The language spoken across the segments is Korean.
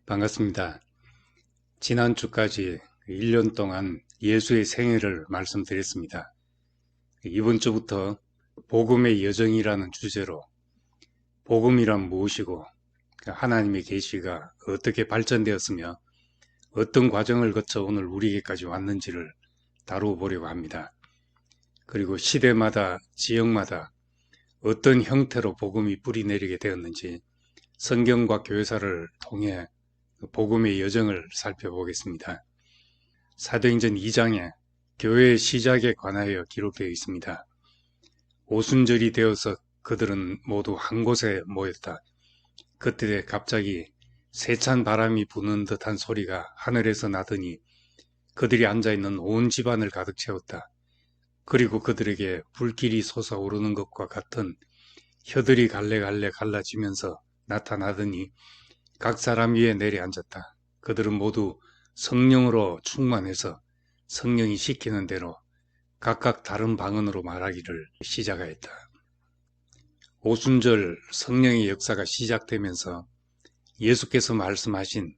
반갑습니다. 지난주까지 1년 동안 예수의 생애를 말씀드렸습니다. 이번 주부터 복음의 여정이라는 주제로 복음이란 무엇이고 하나님의 계시가 어떻게 발전되었으며 어떤 과정을 거쳐 오늘 우리에게까지 왔는지를 다루어 보려고 합니다. 그리고 시대마다 지역마다 어떤 형태로 복음이 뿌리내리게 되었는지 성경과 교회사를 통해 복음의 여정을 살펴보겠습니다. 사도행전 2장에 교회의 시작에 관하여 기록되어 있습니다. 오순절이 되어서 그들은 모두 한 곳에 모였다. 그때 갑자기 세찬 바람이 부는 듯한 소리가 하늘에서 나더니 그들이 앉아있는 온 집안을 가득 채웠다. 그리고 그들에게 불길이 솟아오르는 것과 같은 혀들이 갈래갈래 갈라지면서 나타나더니 각 사람 위에 내려앉았다. 그들은 모두 성령으로 충만해서 성령이 시키는 대로 각각 다른 방언으로 말하기를 시작하였다. 오순절 성령의 역사가 시작되면서 예수께서 말씀하신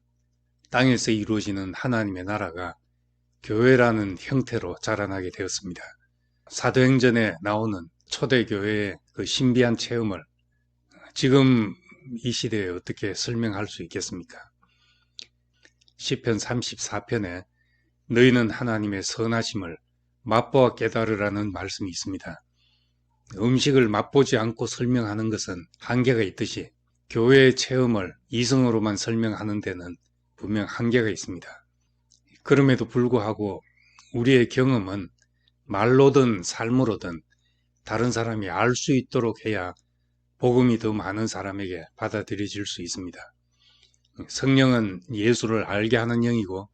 땅에서 이루어지는 하나님의 나라가 교회라는 형태로 자라나게 되었습니다. 사도행전에 나오는 초대교회의 그 신비한 체험을 지금 이 시대에 어떻게 설명할 수 있겠습니까? 시편 34편에 너희는 하나님의 선하심을 맛보아 깨달으라는 말씀이 있습니다. 음식을 맛보지 않고 설명하는 것은 한계가 있듯이 교회의 체험을 이성으로만 설명하는 데는 분명 한계가 있습니다. 그럼에도 불구하고 우리의 경험은 말로든 삶으로든 다른 사람이 알 수 있도록 해야 복음이 더 많은 사람에게 받아들여질 수 있습니다. 성령은 예수를 알게 하는 영이고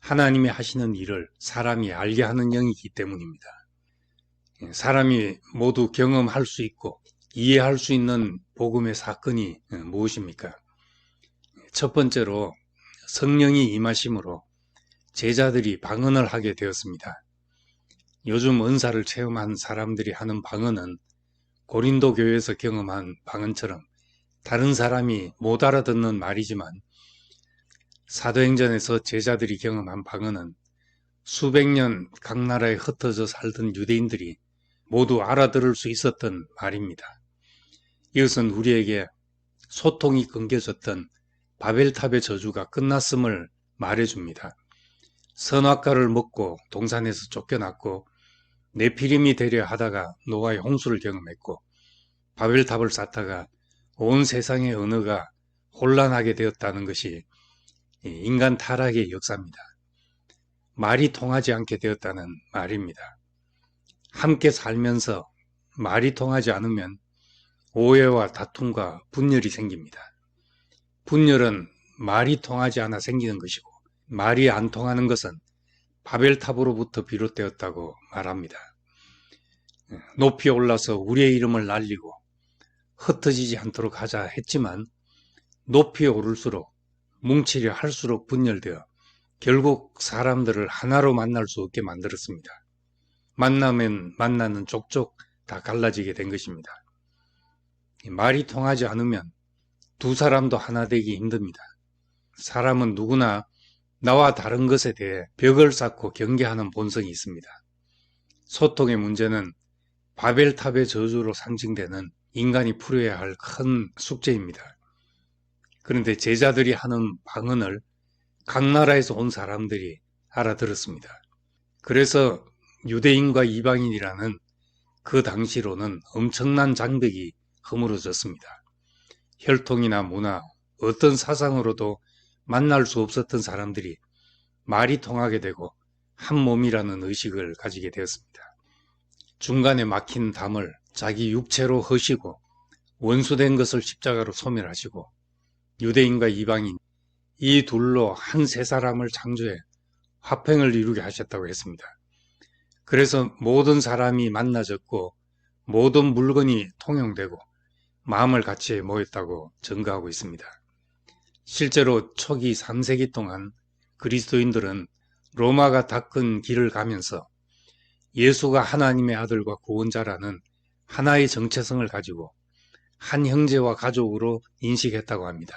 하나님이 하시는 일을 사람이 알게 하는 영이기 때문입니다. 사람이 모두 경험할 수 있고 이해할 수 있는 복음의 사건이 무엇입니까? 첫 번째로 성령이 임하심으로 제자들이 방언을 하게 되었습니다. 요즘 은사를 체험한 사람들이 하는 방언은 고린도 교회에서 경험한 방언처럼 다른 사람이 못 알아듣는 말이지만 사도행전에서 제자들이 경험한 방언은 수백 년 각 나라에 흩어져 살던 유대인들이 모두 알아들을 수 있었던 말입니다. 이것은 우리에게 소통이 끊겨졌던 바벨탑의 저주가 끝났음을 말해줍니다. 선악과를 먹고 동산에서 쫓겨났고 네피림이 되려 하다가 노아의 홍수를 경험했고 바벨탑을 쌓다가 온 세상의 언어가 혼란하게 되었다는 것이 인간 타락의 역사입니다. 말이 통하지 않게 되었다는 말입니다. 함께 살면서 말이 통하지 않으면 오해와 다툼과 분열이 생깁니다. 분열은 말이 통하지 않아 생기는 것이고 말이 안 통하는 것은 바벨탑으로부터 비롯되었다고 말합니다. 높이 올라서 우리의 이름을 날리고 흩어지지 않도록 하자 했지만 높이 오를수록 뭉치려 할수록 분열되어 결국 사람들을 하나로 만날 수 없게 만들었습니다. 만나면 만나는 족족 다 갈라지게 된 것입니다. 말이 통하지 않으면 두 사람도 하나 되기 힘듭니다. 사람은 누구나 나와 다른 것에 대해 벽을 쌓고 경계하는 본성이 있습니다. 소통의 문제는 바벨탑의 저주로 상징되는 인간이 풀어야 할 큰 숙제입니다. 그런데 제자들이 하는 방언을 각 나라에서 온 사람들이 알아들었습니다. 그래서 유대인과 이방인이라는 그 당시로는 엄청난 장벽이 허물어졌습니다. 혈통이나 문화, 어떤 사상으로도 만날 수 없었던 사람들이 말이 통하게 되고 한 몸이라는 의식을 가지게 되었습니다. 중간에 막힌 담을 자기 육체로 허시고 원수된 것을 십자가로 소멸하시고 유대인과 이방인 이 둘로 한 세 사람을 창조해 화평을 이루게 하셨다고 했습니다. 그래서 모든 사람이 만나졌고 모든 물건이 통용되고 마음을 같이 모였다고 증거하고 있습니다. 실제로 초기 3세기 동안 그리스도인들은 로마가 닦은 길을 가면서 예수가 하나님의 아들과 구원자라는 하나의 정체성을 가지고 한 형제와 가족으로 인식했다고 합니다.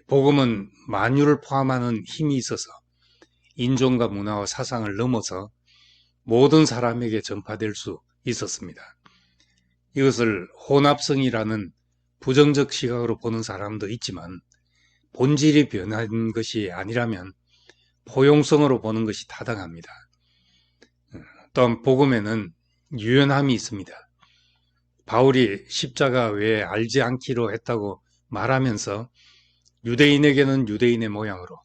복음은 만유를 포함하는 힘이 있어서 인종과 문화와 사상을 넘어서 모든 사람에게 전파될 수 있었습니다. 이것을 혼합성이라는 부정적 시각으로 보는 사람도 있지만 본질이 변한 것이 아니라면 포용성으로 보는 것이 타당합니다. 또한 복음에는 유연함이 있습니다. 바울이 십자가 외에 알지 않기로 했다고 말하면서 유대인에게는 유대인의 모양으로,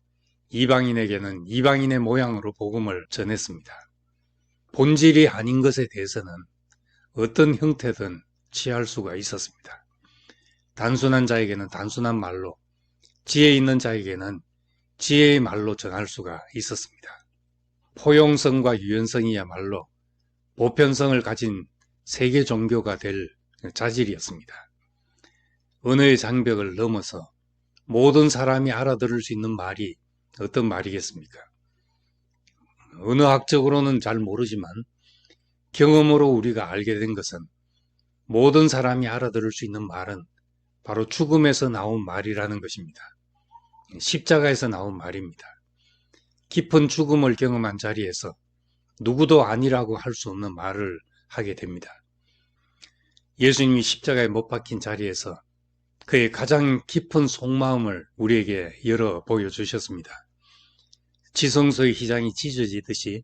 이방인에게는 이방인의 모양으로 복음을 전했습니다. 본질이 아닌 것에 대해서는 어떤 형태든 취할 수가 있었습니다. 단순한 자에게는 단순한 말로, 지혜 있는 자에게는 지혜의 말로 전할 수가 있었습니다. 포용성과 유연성이야말로 보편성을 가진 세계 종교가 될 자질이었습니다. 언어의 장벽을 넘어서 모든 사람이 알아들을 수 있는 말이 어떤 말이겠습니까? 언어학적으로는 잘 모르지만 경험으로 우리가 알게 된 것은 모든 사람이 알아들을 수 있는 말은 바로 죽음에서 나온 말이라는 것입니다. 십자가에서 나온 말입니다. 깊은 죽음을 경험한 자리에서 누구도 아니라고 할 수 없는 말을 하게 됩니다. 예수님이 십자가에 못 박힌 자리에서 그의 가장 깊은 속마음을 우리에게 열어 보여주셨습니다. 지성소의 휘장이 찢어지듯이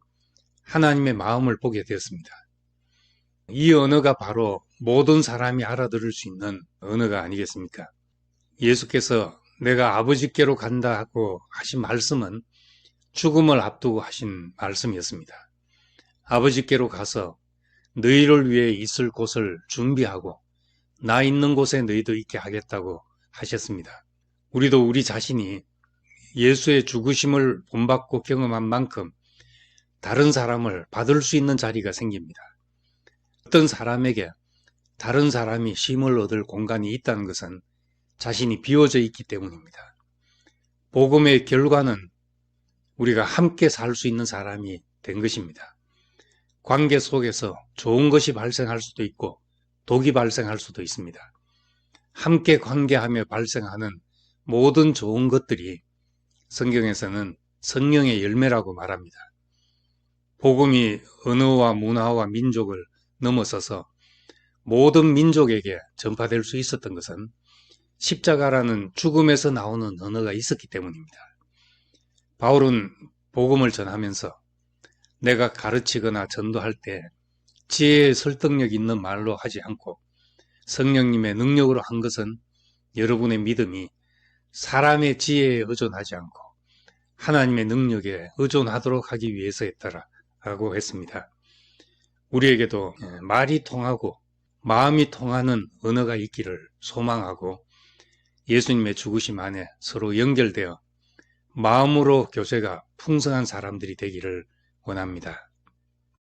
하나님의 마음을 보게 되었습니다. 이 언어가 바로 모든 사람이 알아들을 수 있는 언어가 아니겠습니까? 예수께서 내가 아버지께로 간다 하고 하신 말씀은 죽음을 앞두고 하신 말씀이었습니다. 아버지께로 가서 너희를 위해 있을 곳을 준비하고 나 있는 곳에 너희도 있게 하겠다고 하셨습니다. 우리도 우리 자신이 예수의 죽으심을 본받고 경험한 만큼 다른 사람을 받을 수 있는 자리가 생깁니다. 어떤 사람에게 다른 사람이 쉼을 얻을 공간이 있다는 것은 자신이 비워져 있기 때문입니다. 복음의 결과는 우리가 함께 살 수 있는 사람이 된 것입니다. 관계 속에서 좋은 것이 발생할 수도 있고 독이 발생할 수도 있습니다. 함께 관계하며 발생하는 모든 좋은 것들이 성경에서는 성령의 열매라고 말합니다. 복음이 언어와 문화와 민족을 넘어서서 모든 민족에게 전파될 수 있었던 것은 십자가라는 죽음에서 나오는 언어가 있었기 때문입니다. 바울은 복음을 전하면서 내가 가르치거나 전도할 때 지혜의 설득력 있는 말로 하지 않고 성령님의 능력으로 한 것은 여러분의 믿음이 사람의 지혜에 의존하지 않고 하나님의 능력에 의존하도록 하기 위해서였다라고 했습니다. 우리에게도 말이 통하고 마음이 통하는 언어가 있기를 소망하고 예수님의 죽으심 안에 서로 연결되어 마음으로 교제가 풍성한 사람들이 되기를 원합니다.